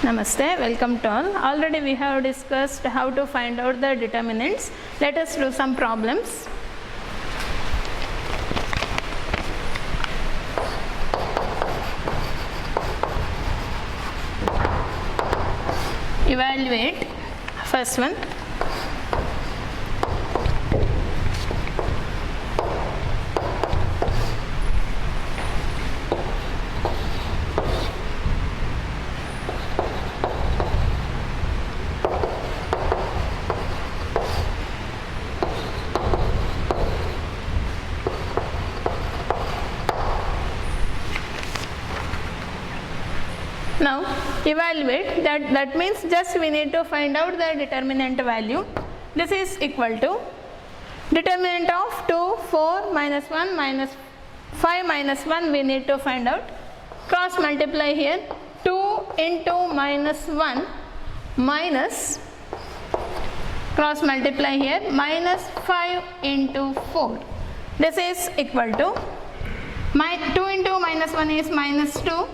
Namaste, welcome to all. Already we have discussed how to find out the determinants. Let us do some problems. Evaluate. First one. Now evaluate, that means just we need to find out the determinant value. This is equal to determinant of 2, 4, minus 1, minus 5, minus 1 we need to find out. Cross multiply here, 2 into minus 1 minus, cross multiply here, minus 5 into 4. This is equal to, 2 into minus 1 is minus 2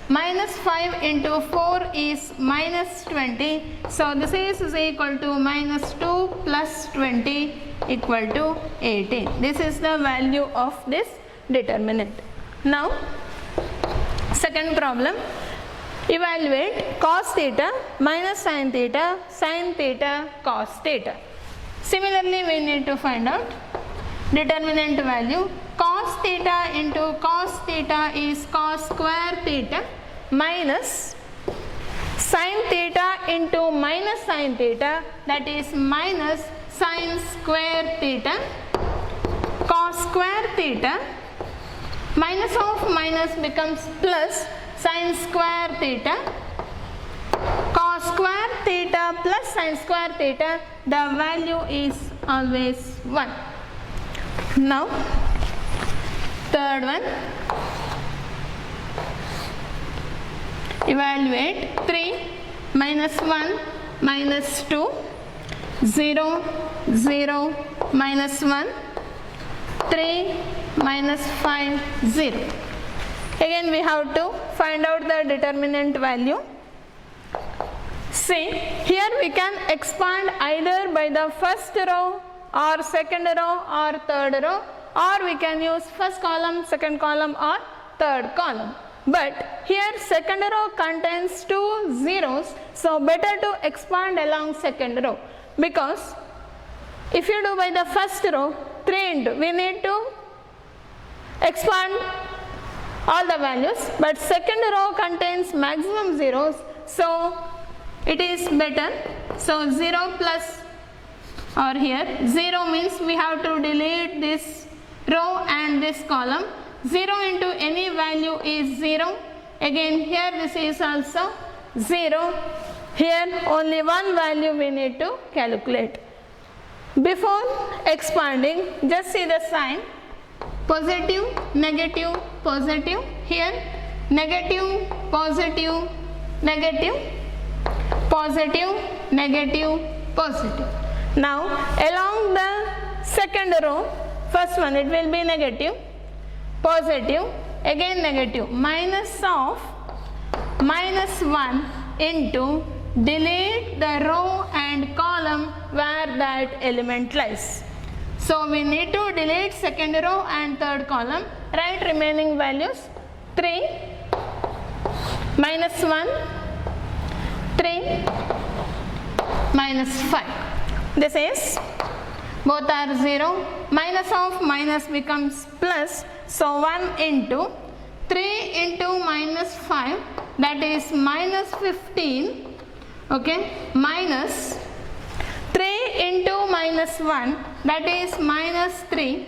minus 5 into 4 is minus 20. So this is equal to minus 2 plus 20 equal to 18. This is the value of this determinant. Now second problem, evaluate cos theta minus sin theta cos theta. Similarly we need to find out determinant value. Cos theta into cos theta is cos square theta minus sin theta into minus sin theta, that is minus sin square theta. Cos square theta, minus of minus becomes plus sin square theta. Cos square theta plus sin square theta, the value is always 1. Now third one, evaluate 3 minus 1 minus 2, 0, 0, minus 1, 3 minus 5, 0. Again we have to find out the determinant value. See, here we can expand either by the first row or second row or third row, or we can use first column, second column or third column. But here second row contains 2 zeros, so better to expand along second row, because if you do by the first row 3 into, we need to expand all the values, but second row contains maximum zeros, so it is better. So 0 plus, or here 0 means we have to delete this row and this column. 0 into any value is 0. Again here this is also 0. Here only one value we need to calculate. Before expanding, just see the sign, positive, negative, positive. Here negative, positive, negative, positive, negative, positive. Now along the second row, first one it will be negative, positive, again negative, minus of minus 1 into, delete the row and column where that element lies. So we need to delete second row and third column, write remaining values, 3 minus 1, 3 minus 5. This is, both are 0, minus of minus becomes plus, so 1 into 3 into minus 5, that is minus 15, okay, minus 3 into minus 1, that is minus 3,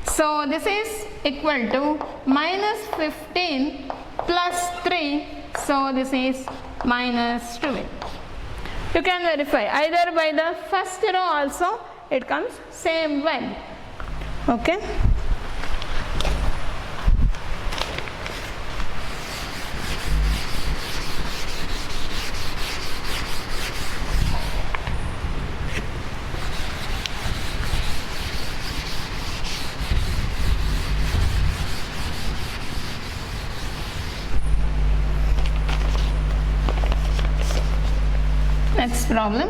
so this is equal to minus 15 plus 3, so this is minus 12. You can verify either by the first row also it comes same value, okay. Next problem.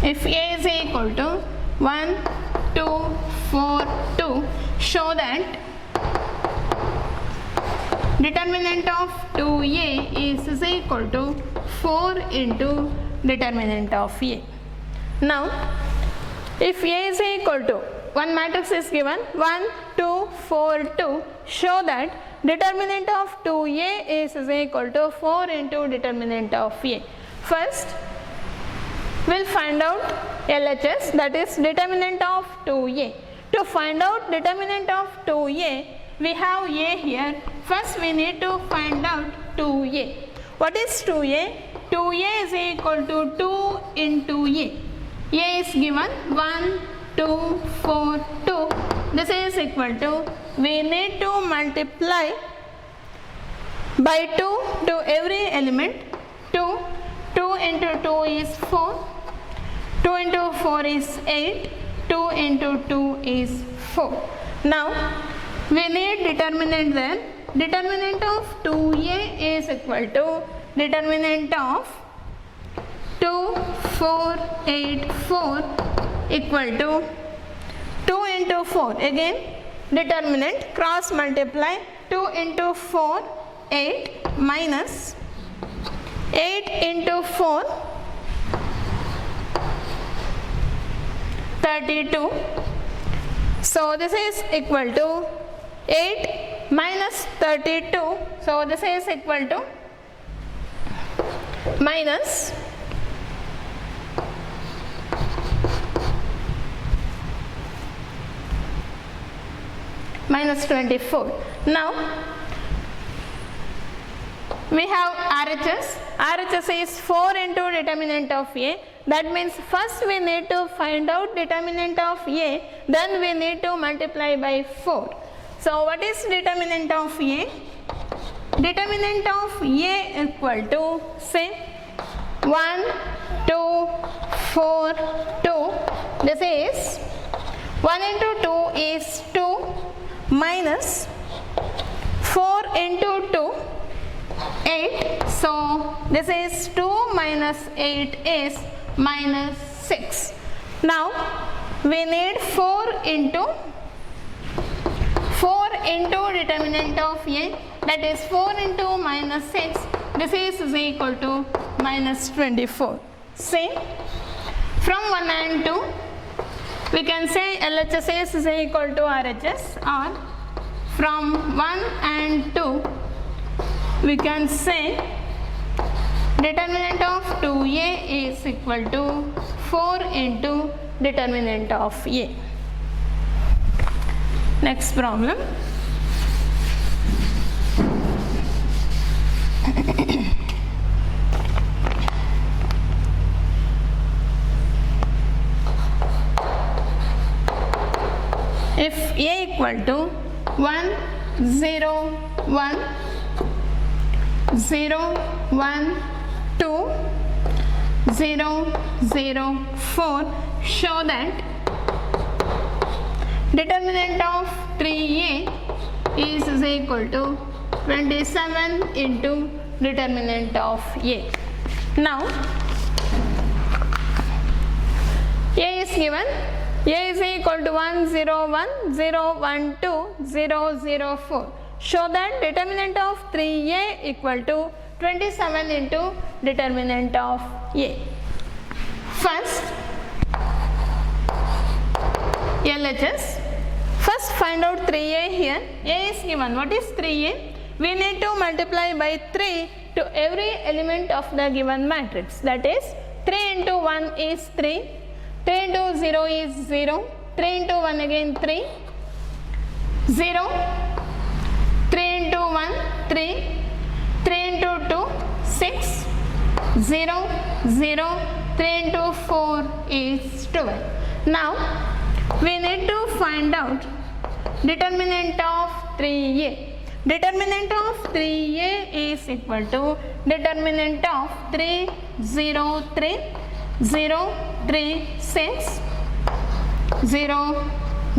If A is equal to 1, 2, 4, 2, show that determinant of 2A is equal to 4 into determinant of A. Now, if A is equal to, one matrix is given 1, 2, 4, 2, show that determinant of 2A is equal to 4 into determinant of A. First, we'll find out LHS, that is determinant of 2A. To find out determinant of 2A, we have A here. First we need to find out 2A. What is 2A? 2A is equal to 2 into A. A is given 1, 2, 4, 2. This is equal to, we need to multiply by 2 to every element. 2. 2 into 2 is 4. 2 into 4 is 8. 2 into 2 is 4. Now, we need determinant then. Determinant of 2A is equal to determinant of 2, 4, 8, 4 equal to 2 into 4. Again, determinant, cross multiply 2 into 4, 8 minus 8 into 4, 32. So this is equal to 8 minus 32. So this is equal to minus 24. Now we have RHS. RHS is 4 into determinant of A. That means first we need to find out determinant of A, then we need to multiply by 4. So what is determinant of A? Determinant of A equal to, say, 1, 2, 4, 2. This is 1 into 2 is 2 minus 4 into 2, 8. So this is 2 minus 8 is minus 6. Now we need 4 into determinant of A, that is 4 into minus 6. This is equal to minus 24. See, from 1 and 2 we can say LHS is equal to RHS, or from 1 and 2 we can say determinant of 2A is equal to 4 into determinant of A. Next problem. If A equal to 1, 0, 1, 0, 1, 2, 0, 0, 4, show that determinant of 3A is equal to 27 into determinant of A. Now, A is given. A is equal to 1, 0, 1, 0, 1, 2, 0, 0, 4. Show that determinant of 3A equal to 27 into determinant of A. First, LHS. First find out 3A here. A is given. What is 3A? We need to multiply by 3 to every element of the given matrix. That is, 3 into 1 is 3. 3 into 0 is 0. 3 into 1 again 3. 0. 3 into 1 3. 3 into 2 6. 0. 0. 3 into 4 is 12. Now we need to find out determinant of 3A. Determinant of 3A is equal to determinant of 3, 0, 3, 0, 3, 6, 0,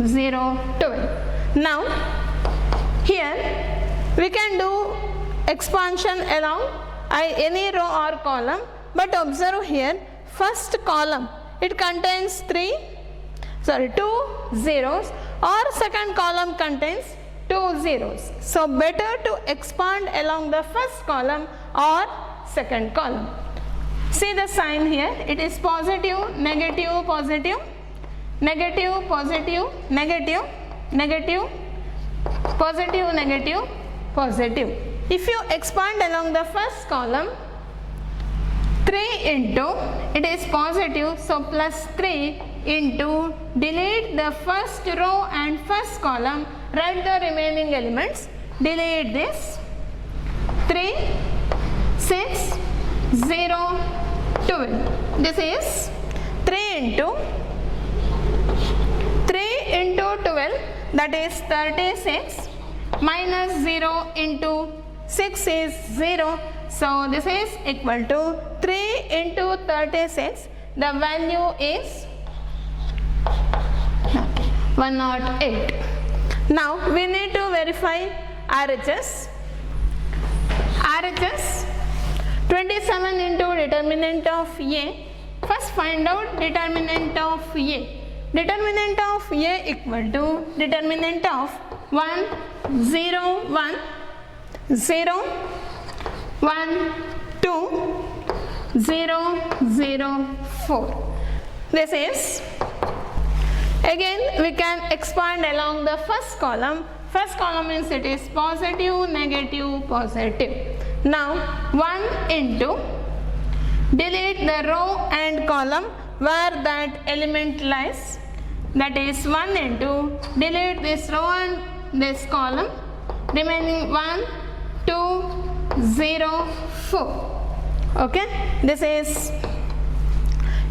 0, 12. Now here we can do expansion along any row or column, but observe here first column it contains 2 zeros, or second column contains 2 zeros. So better to expand along the first column or second column. See the sign here, it is positive, negative, positive, negative, positive, negative, negative, positive, negative, positive. If you expand along the first column, 3 into, it is positive, so plus 3 into, delete the first row and first column, write the remaining elements, delete this, 3, 6, 0, 12. This is 3 into 12, that is 36, minus 0 into 6 is 0. So this is equal to 3 into 36. The value is 108. Now we need to verify RHS. RHS 27 into determinant of A. First find out determinant of A. Determinant of A equal to determinant of 1, 0, 1, 0, 1, 2, 0, 0, 4. This is, again we can expand along the first column. First column means it is positive, negative, positive. Now 1 into, delete the row and column where that element lies, that is 1 into, delete this row and this column, remaining 1, 2, 0, 4. Okay, this is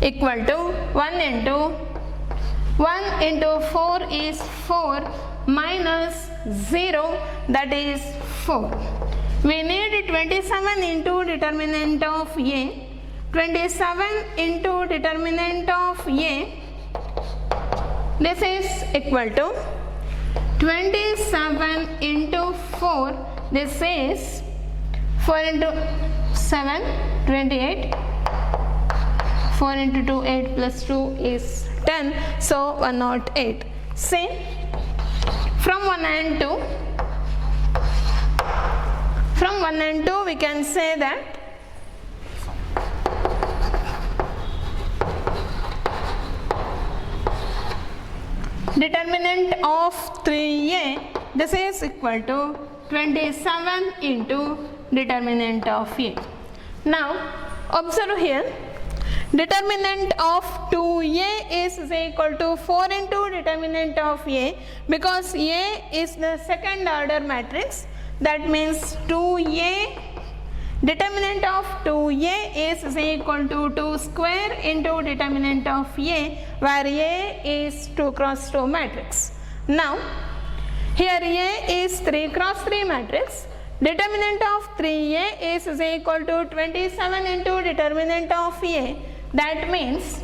equal to 1 into 4 is 4 minus 0, that is 4. We need 27 into determinant of A. 27 into determinant of A, this is equal to 27 into 4, this is 4 into 7, 28, 4 into 2, 8 plus 2 is 10, so 108. See, from 1 and 2, we can say that determinant of 3A, this is equal to 27 into determinant of A. Now observe here, determinant of 2A is equal to 4 into determinant of A, because A is the second order matrix, that means 2A, determinant of 2A is equal to 2 square into determinant of A, where A is 2 cross 2 matrix. Now here A is 3 cross 3 matrix. Determinant of 3A is equal to 27 into determinant of A. That means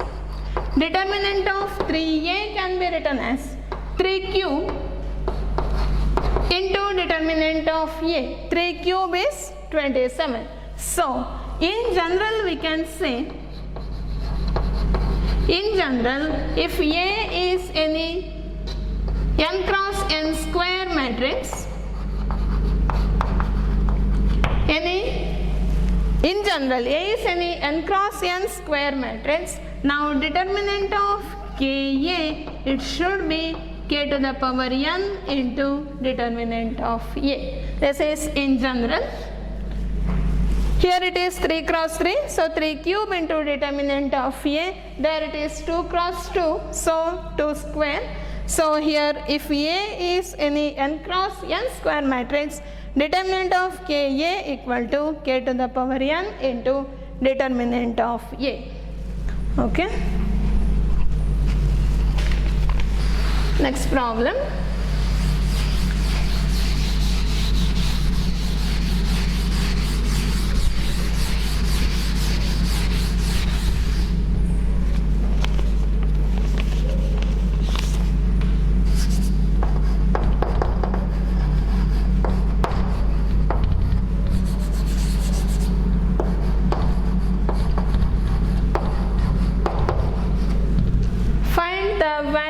determinant of 3A can be written as 3 cube into determinant of A. 3 cube is 27. So in general we can say, in general, if A is any n cross n square matrix, in general A is any n cross n square matrix, now determinant of Ka, it should be k to the power n into determinant of A. This is in general. Here it is 3 cross 3, so 3 cube into determinant of A. There it is 2 cross 2, so 2 square. So here if A is any n cross n square matrix, determinant of Ka equal to k to the power n into determinant of A. Okay. Next problem.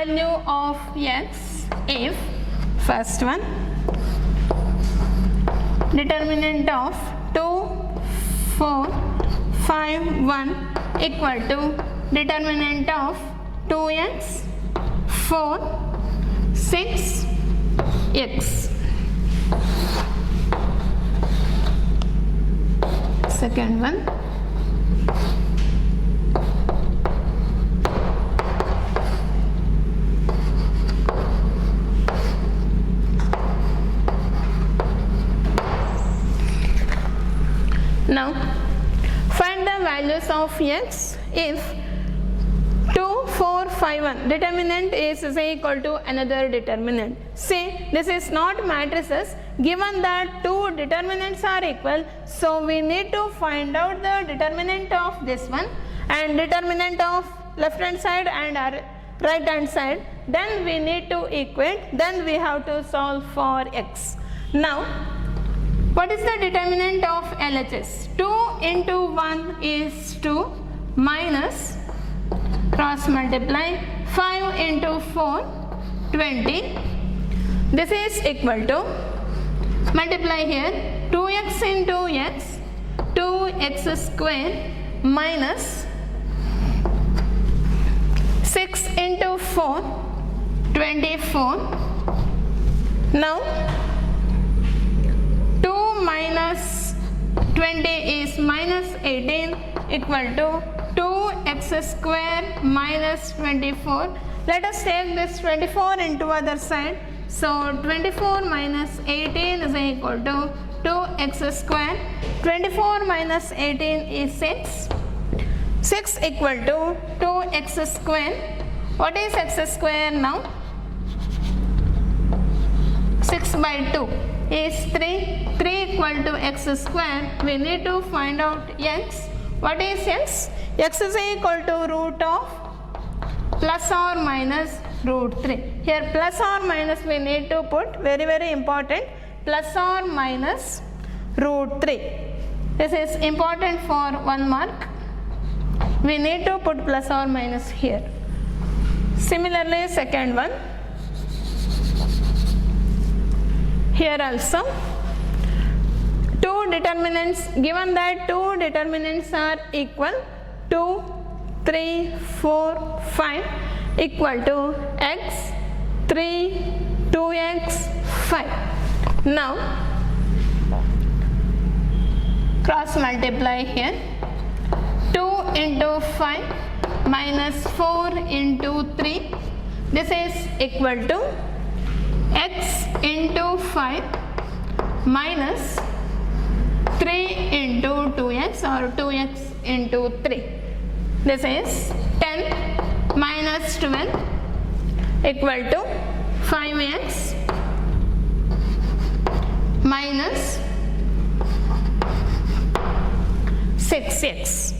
value of x if first one determinant of 2, 4, 5, 1 equal to determinant of 2x, 4, 6, x. Second one, now find the values of x if 2, 4, 5, 1 determinant is equal to another determinant. See, this is not matrices. Given that two determinants are equal, so we need to find out the determinant of this one and determinant of left hand side and right hand side. Then we need to equate, then we have to solve for x. Now, what is the determinant of LHS? 2 into 1 is 2 minus cross multiply 5 into 4, 20. This is equal to multiply here 2x into x, 2x square minus 6 into 4, 24. Now 2 minus 20 is minus 18 equal to 2x square minus 24. Let us take this 24 into other side. So 24 minus 18 is equal to 2x square. 24 minus 18 is 6. 6 equal to 2x square. What is x square now? 6 by 2 is 3. 3 equal to x square. We need to find out x. What is x? X is equal to root of plus or minus root 3. Here plus or minus we need to put, very important, plus or minus root 3. This is important for 1 mark. We need to put plus or minus here. Similarly, second one. Here also, two determinants, given that two determinants are equal, 2, 3, 4, 5 equal to x, 3, 2x, 5. Now, cross multiply here. 2 into 5 minus 4 into 3. This is equal to x into 5 minus 3 into 2x or 2x into 3. This is 10 minus 12 equal to 5x minus 6x.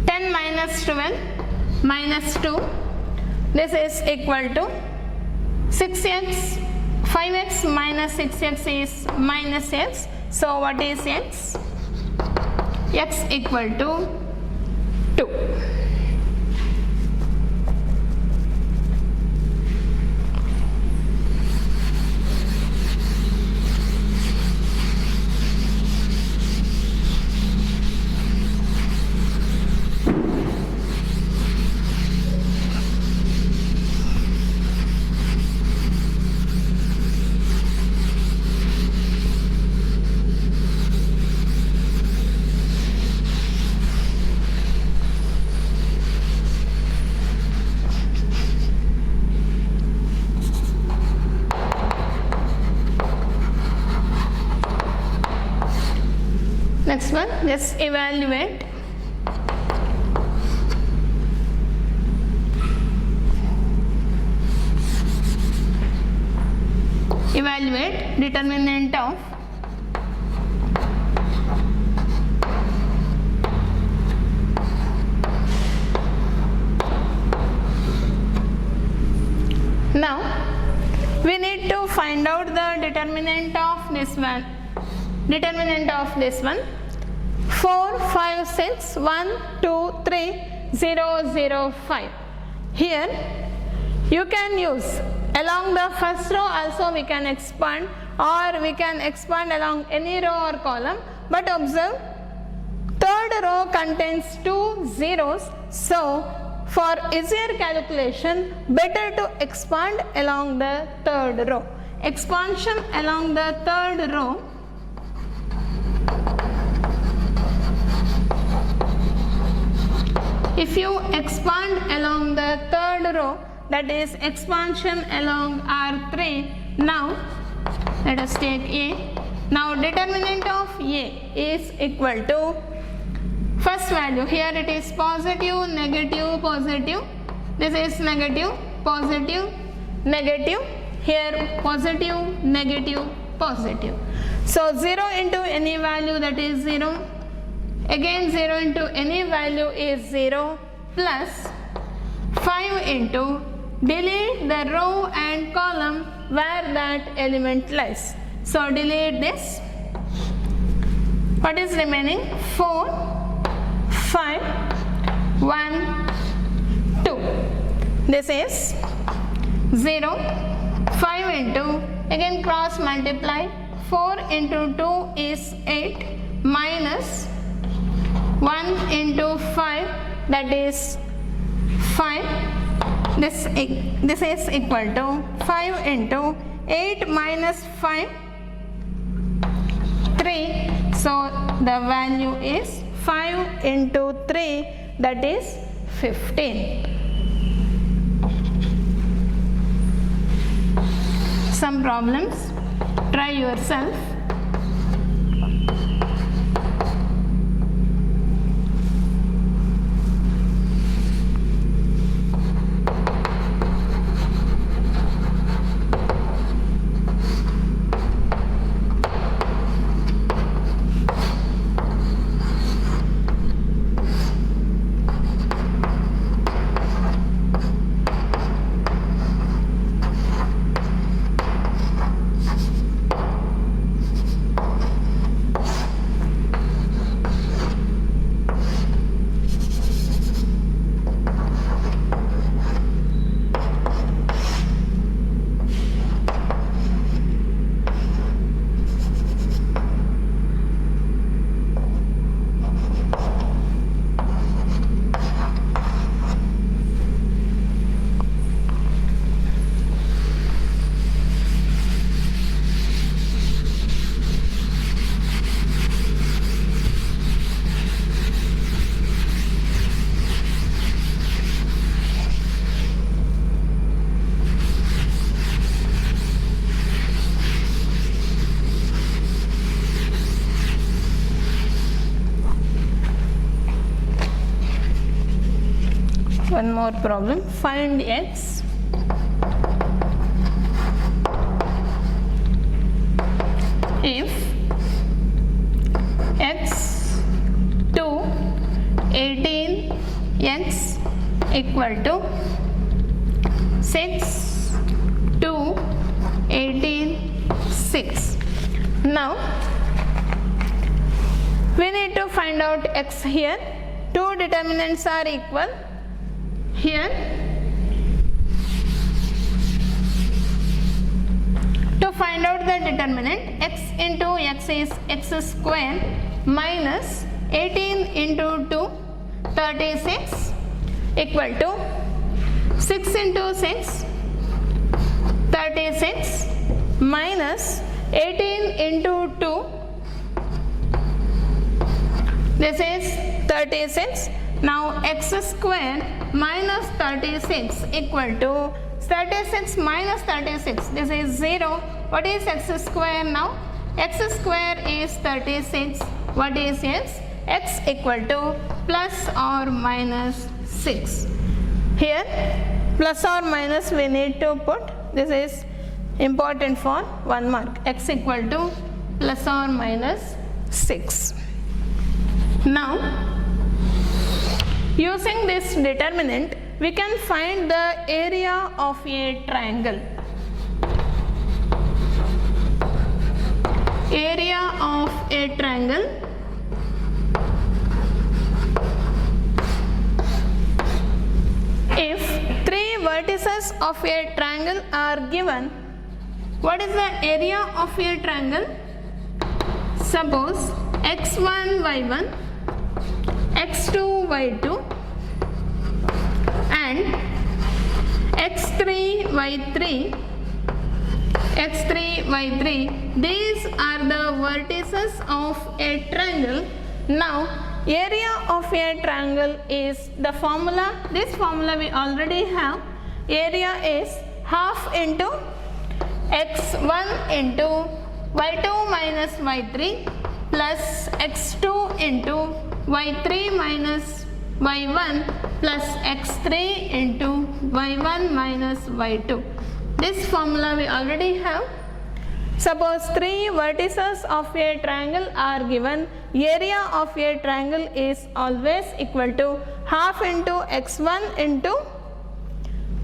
10 minus 12 minus 2. This is equal to 6x. 5x minus 6x is minus x. So what is x? X equal to 2. Next one, just evaluate. Evaluate determinant of now we need to find out the determinant of this one. Determinant of this one 4, 5, 6, 1, 2, 3, 0, 0, 5. Here you can use along the first row also we can expand, or we can expand along any row or column, but observe third row contains 2 zeros, so for easier calculation better to expand along the third row. Expansion along the third row, if you expand along the third row, that is expansion along R3, now let us take A. Now determinant of A is equal to first value, here it is positive, negative, positive, this is negative, positive, negative, here positive, negative, positive. So 0 into any value, that is 0, again 0 into any value is 0, plus 5 into delete the row and column where that element lies. So delete this. What is remaining? 4, 5, 1, 2. This is 0, 5 into, again cross multiply, 4 into 2 is 8, minus 1 into 5, that is 5. This is equal to 5 into 8 minus 5, 3. So the value is 5 into 3, that is 15. Some problems, try yourself. One more problem, find x if x to 18x equal to 6 to 18 6. Now we need to find out x here. Two determinants are equal. Here to find out the determinant, x into x is x square minus 18 into 2, 36 equal to 6 into 6, 36 minus 18 into 2, this is 36. Now x square minus 36 equal to 36 minus 36, this is 0. What is x square now? X square is 36. What is x? X equal to plus or minus 6. Here plus or minus we need to put, this is important for 1 mark. X equal to plus or minus 6. Now using this determinant, we can find the area of a triangle. Area of a triangle if three vertices of a triangle are given, what is the area of a triangle? Suppose x1 y1, x2 y2 and x3 y3, x3 y3, these are the vertices of a triangle. Now area of a triangle is the formula, this formula we already have. Area is half into x1 into y2 minus y3 plus x2 into y3 minus y1 plus x3 into y1 minus y2. This formula we already have. Suppose three vertices of a triangle are given, area of a triangle is always equal to half into x1 into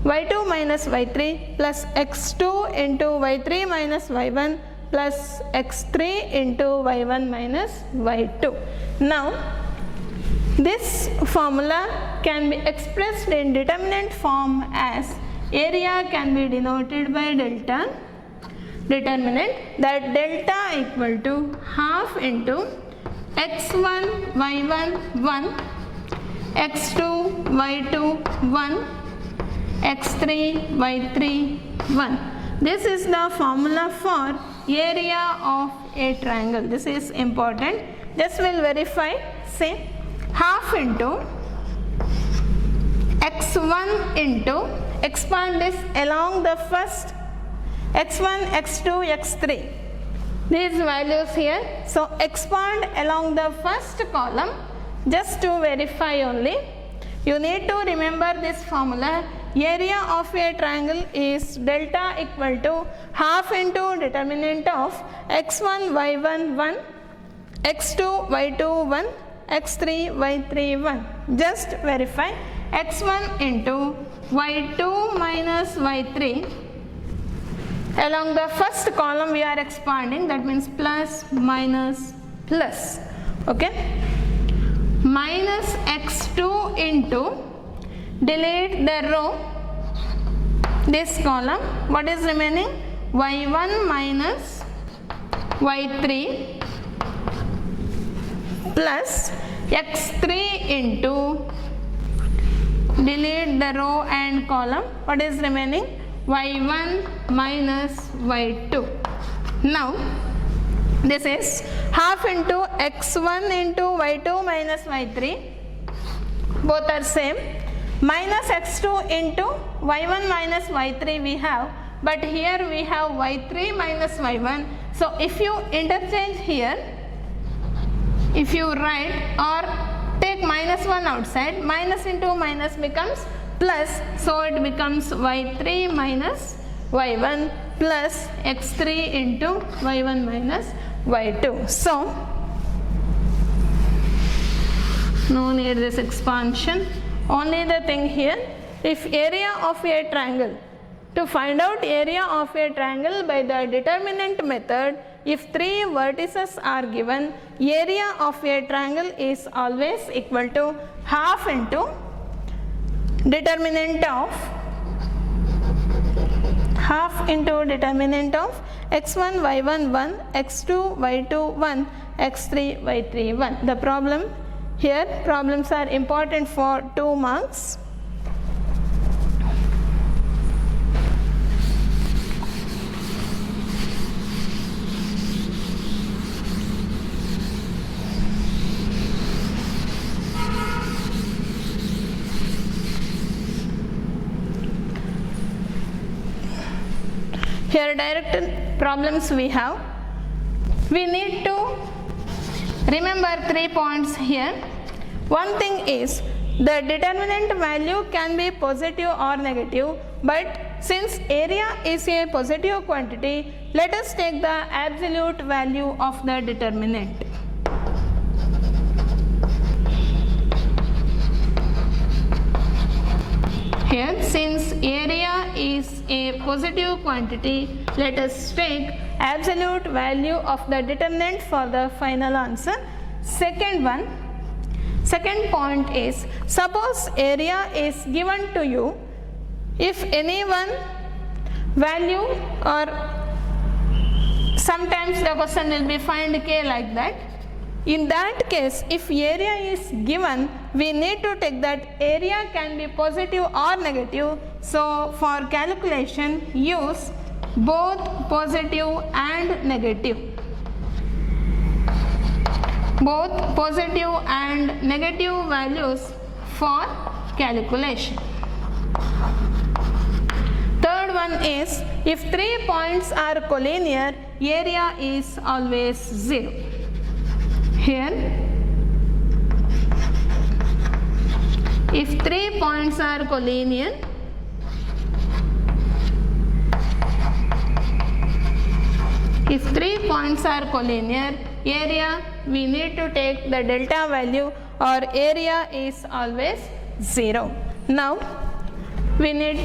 y2 minus y3 plus x2 into y3 minus y1 plus x3 into y1 minus y2. Now this formula can be expressed in determinant form as area can be denoted by delta. Determinant that delta equal to half into x1 y1 1, x2 y2 1, x3 y3 1. This is the formula for area of a triangle. This is important. Just will verify. Say half into x1 into, expand this along the first x1, x2, x3, these values here. So expand along the first column just to verify only. You need to remember this formula. Area of a triangle is delta equal to half into determinant of x1 y1 1, x2 y2 1, x3 y3 1. Just verify. X1 into y2 minus y3, along the first column we are expanding, that means plus minus plus, okay, minus x2 into, delete the row, this column, what is remaining? y1 minus y3 plus x3 into, delete the row and column, what is remaining? y1 minus y2. Now this is half into x1 into y2 minus y3, both are same, minus x2 into y1 minus y3 we have, but here we have y3 minus y1. So if you interchange here, if you write or take minus 1 outside, minus into minus becomes plus, so it becomes y3 minus y1 plus x3 into y1 minus y2. So no need this expansion. Only the thing here, if area of a triangle, to find out area of a triangle by the determinant method, if three vertices are given, area of a triangle is always equal to half into determinant of x1 y1 1, x2 y2 1, x3 y3 1. The problem here, problems are important for 2 marks. Here direct problems we have. We need to remember 3 points here. One thing is the determinant value can be positive or negative, but since area is a positive quantity, let us take the absolute value of the determinant. Here, since area is a positive quantity, let us take absolute value of the determinant for the final answer. Second one, Second point is, suppose area is given to you. If any one value, or sometimes the question will be find k like that. In that case, if area is given, we need to take that area can be positive or negative. So for calculation, use both positive and negative. Both positive and negative values for calculation. Third one is, if 3 points are collinear, area is always 0. Here, if 3 points are collinear, area, we need to take the delta value, or area is always 0. Now we need to